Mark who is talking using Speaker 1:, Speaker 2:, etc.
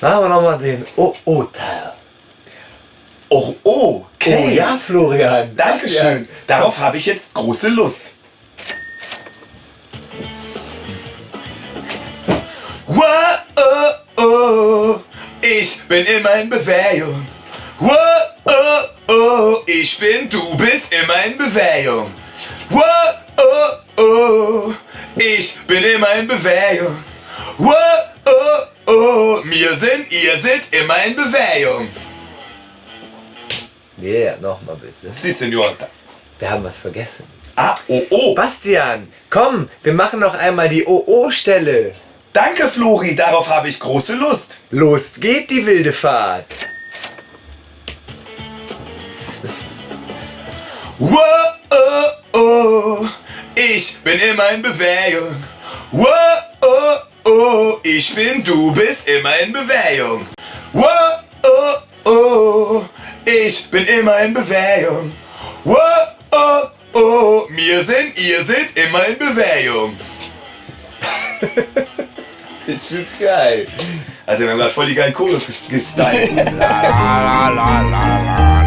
Speaker 1: Machen wir nochmal den Oh-Oh-Teil.
Speaker 2: Oh, okay.
Speaker 1: Oh ja, Florian.
Speaker 2: Dankeschön.
Speaker 1: Ja.
Speaker 2: Darauf habe ich jetzt große Lust. Wow, oh, oh, ich bin immer in Bewegung. Wow, oh, oh, ich bin, du bist immer in Bewegung. Wow, oh, oh, ich bin immer in Bewegung. Wow, oh, oh, wir sind, ihr seid immer in Bewegung.
Speaker 1: Yeah, nochmal bitte.
Speaker 2: Si, Signora.
Speaker 1: Wir haben was vergessen.
Speaker 2: Ah, oh, oh.
Speaker 1: Bastian, komm, wir machen noch einmal die Oh-Oh-Stelle.
Speaker 2: Danke, Flori, darauf habe ich große Lust.
Speaker 1: Los geht die wilde Fahrt.
Speaker 2: Wow, oh, oh, ich bin immer in Bewegung. Wow, oh, oh, ich bin, du bist immer in Bewegung. Wow, oh, oh, ich bin immer in Bewegung. Wow, oh, oh, wir sind, ihr seid immer in Bewegung.
Speaker 1: Ich find's geil.
Speaker 2: Also wir haben gerade voll die geilen Chorus gestylt.
Speaker 3: La la la la la la.